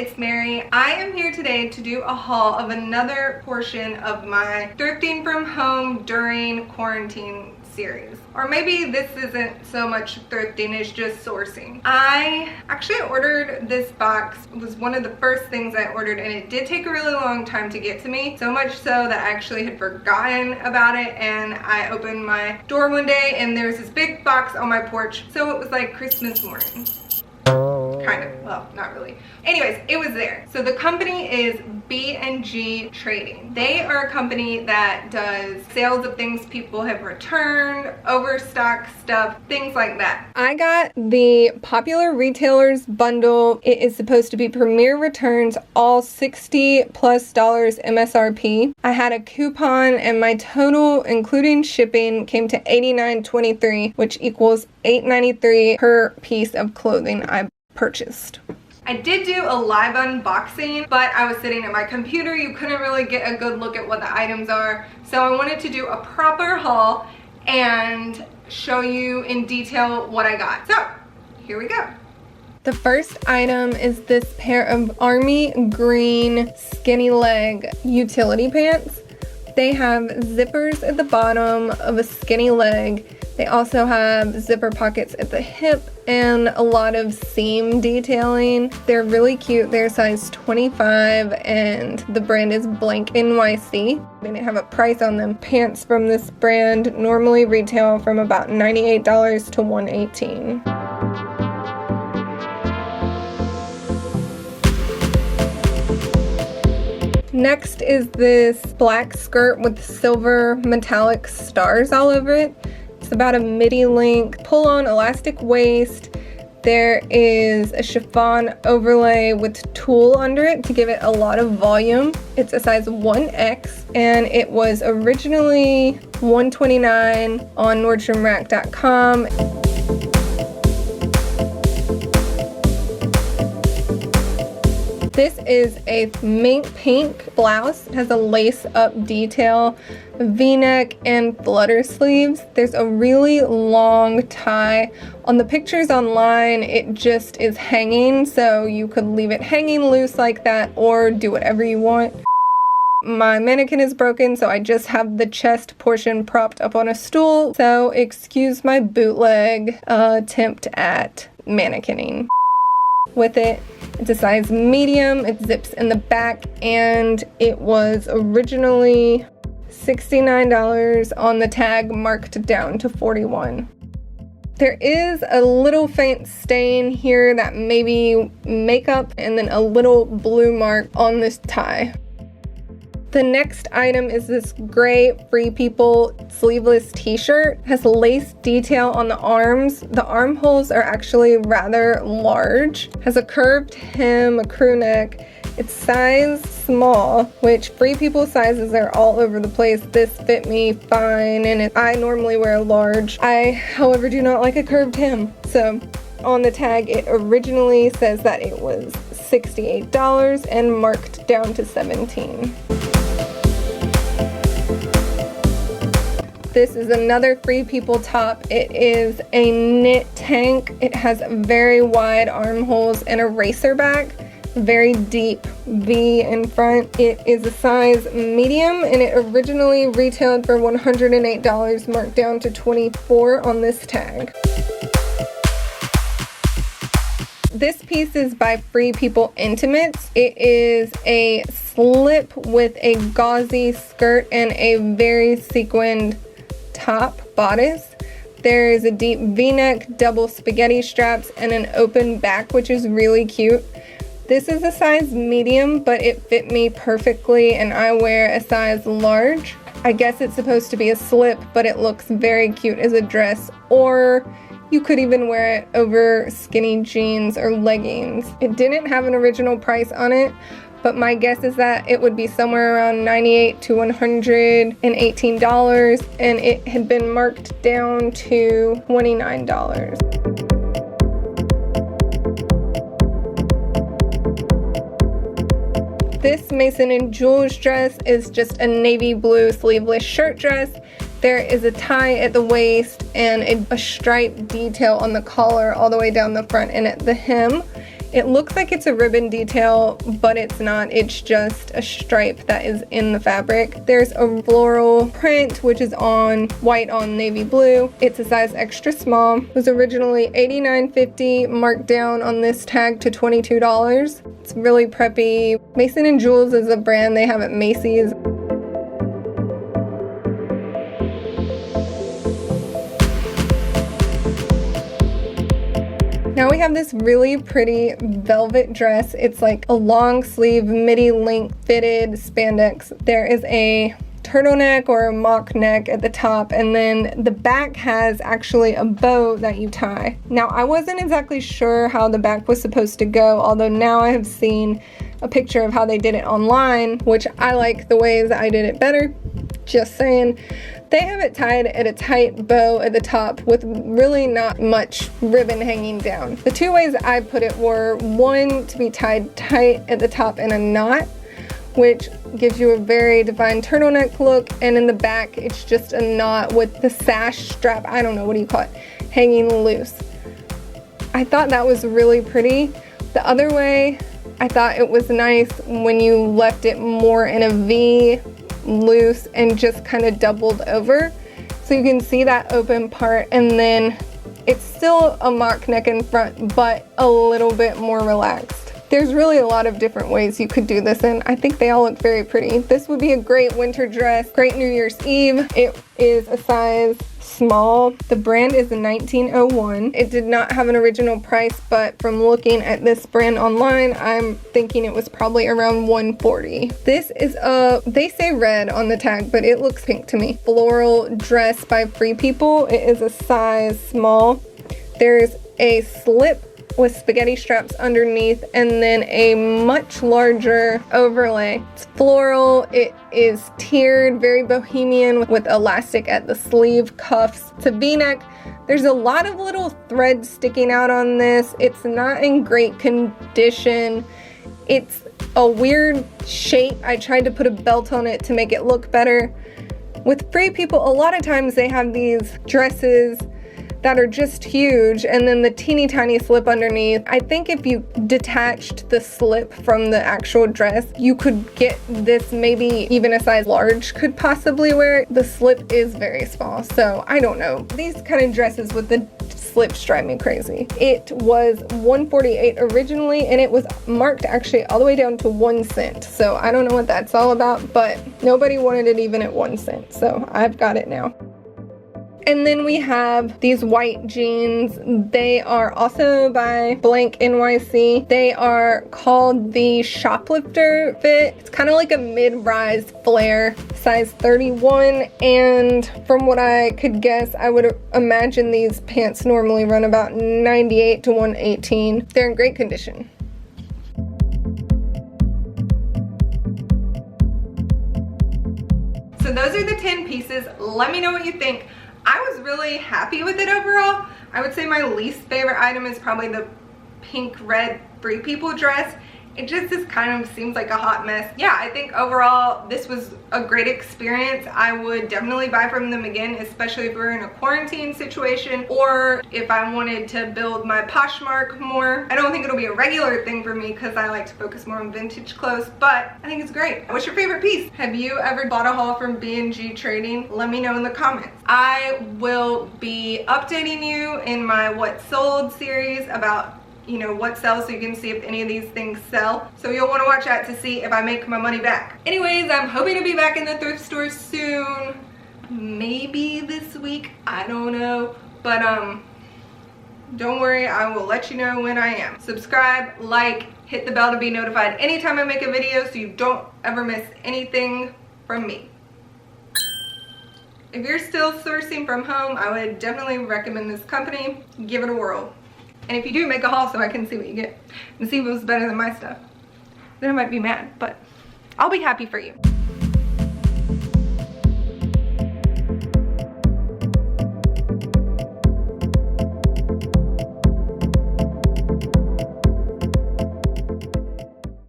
it's Mary. I am here today to do a haul of another portion of my thrifting from home during quarantine series. Or maybe this isn't so much thrifting, it's just sourcing. I actually ordered this box. It was one of the first things I ordered, and it did take a really long time to get to me. So much so that I actually had forgotten about it, and I opened my door one day and there's this big box on my porch. So it was like Christmas morning. Kind of, well, not really. Anyways, it was there. So the company is B&G Trading. They are a company that does sales of things people have returned, overstock stuff, things like that. I got the popular retailers bundle. It is supposed to be premier returns, all $60+ MSRP. I had a coupon and my total, including shipping, came to $89.23, which equals $8.93 per piece of clothing I purchased. I did do a live unboxing, but I was sitting at my computer. You couldn't really get a good look at what the items are. So I wanted to do a proper haul and show you in detail what I got. So here we go. The first item is this pair of army green skinny leg utility pants. They have zippers at the bottom of a skinny leg. They also have zipper pockets at the hip and a lot of seam detailing. They're really cute. They're size 25 and the brand is blank NYC. They didn't have a price on them. Pants from this brand normally retail from about $98 to $118. Next is this black skirt with silver metallic stars all over it. It's about a midi length pull-on elastic waist. There is a chiffon overlay with tulle under it to give it a lot of volume. It's a size 1X and it was originally $129 on NordstromRack.com. This is a mint pink blouse. It has a lace up detail, V-neck, and flutter sleeves. There's a really long tie. On the pictures online, it just is hanging, so you could leave it hanging loose like that or do whatever you want. My mannequin is broken, so I just have the chest portion propped up on a stool, so excuse my bootleg attempt at mannequining. With it, it's a size medium, it zips in the back, and it was originally $69 on the tag, marked down to $41. There is a little faint stain here that may be makeup, and then a little blue mark on this tie. The next item is this gray Free People sleeveless t-shirt. It has lace detail on the arms. The armholes are actually rather large. It has a curved hem, a crew neck. It's size small, which Free People sizes are all over the place. This fit me fine, and I normally wear a large. I, however, do not like a curved hem. So on the tag, it originally says that it was $68 and marked down to $17. This is another Free People top. It is a knit tank. It has very wide armholes and a racer back, very deep V in front. It is a size medium and it originally retailed for $108, marked down to $24 on this tag. This piece is by Free People Intimates. It is a slip with a gauzy skirt and a very sequined top bodice. There is a deep V-neck, double spaghetti straps, and an open back, which is really cute. This is a size medium, but it fit me perfectly, and I wear a size large. I guess it's supposed to be a slip, but it looks very cute as a dress, or you could even wear it over skinny jeans or leggings. It didn't have an original price on it, but my guess is that it would be somewhere around $98 to $118, and it had been marked down to $29. This Mason & Jules dress is just a navy blue sleeveless shirt dress. There is a tie at the waist and a stripe detail on the collar all the way down the front and at the hem. It looks like it's a ribbon detail, but it's not. It's just a stripe that is in the fabric. There's a floral print, which is on white on navy blue. It's a size extra small. It was originally $89.50, marked down on this tag to $22. It's really preppy. Mason & Jewels is a brand they have at Macy's. Now we have this really pretty velvet dress. It's like a long sleeve midi length fitted spandex. There is a turtleneck or a mock neck at the top, and then the back has actually a bow that you tie. Now I wasn't exactly sure how the back was supposed to go, although now I have seen a picture of how they did it online, which I like the ways I did it better. Just saying. They have it tied at a tight bow at the top with really not much ribbon hanging down. The two ways I put it were, one, to be tied tight at the top in a knot, which gives you a very defined turtleneck look, and in the back it's just a knot with the sash strap, I don't know, what do you call it, hanging loose. I thought that was really pretty. The other way, I thought it was nice when you left it more in a V, loose, and just kind of doubled over, so you can see that open part, and then it's still a mock neck in front but a little bit more relaxed. There's really a lot of different ways you could do this, and I think they all look very pretty. This would be a great winter dress, great New Year's Eve. It is a size small. The brand is a 1901. It did not have an original price, but from looking at this brand online, I'm thinking it was probably around $140. This is they say red on the tag, but it looks pink to me. Floral Dress by Free People. It is a size small. There's a slip with spaghetti straps underneath, and then a much larger overlay. It's floral, it is tiered, very bohemian with elastic at the sleeve, cuffs. It's a v-neck. There's a lot of little threads sticking out on this. It's not in great condition. It's a weird shape. I tried to put a belt on it to make it look better. With Free People, a lot of times they have these dresses that are just huge, and then the teeny tiny slip underneath. I think if you detached the slip from the actual dress, you could get this, maybe even a size large could possibly wear it. The slip is very small, so I don't know. These kind of dresses with the slips drive me crazy. It was $148 originally, and it was marked actually all the way down to 1 cent. So I don't know what that's all about, but nobody wanted it even at 1 cent. So I've got it now. And then we have these white jeans. They are also by blank NYC. They are called the Shoplifter fit. It's kind of like a mid-rise flare, size 31. And from what I could guess, I would imagine these pants normally run about 98 to 118. They're in great condition. So those are the 10 pieces. Let me know what you think. I was really happy with it overall. I would say my least favorite item is probably the pink red Free People dress. It just kind of seems like a hot mess. Yeah, I think overall this was a great experience. I would definitely buy from them again, especially if we're in a quarantine situation or if I wanted to build my Poshmark more. I don't think it'll be a regular thing for me because I like to focus more on vintage clothes, but I think it's great. What's your favorite piece? Have you ever bought a haul from B&G Trading? Let me know in the comments. I will be updating you in my What Sold series about what sells, so you can see if any of these things sell. So you'll want to watch out to see if I make my money back. Anyways, I'm hoping to be back in the thrift store soon. Maybe this week, I don't know. But don't worry, I will let you know when I am. Subscribe, like, hit the bell to be notified anytime I make a video so you don't ever miss anything from me. If you're still sourcing from home, I would definitely recommend this company. Give it a whirl. And if you do, make a haul so I can see what you get and see if it was better than my stuff. Then I might be mad, but I'll be happy for you.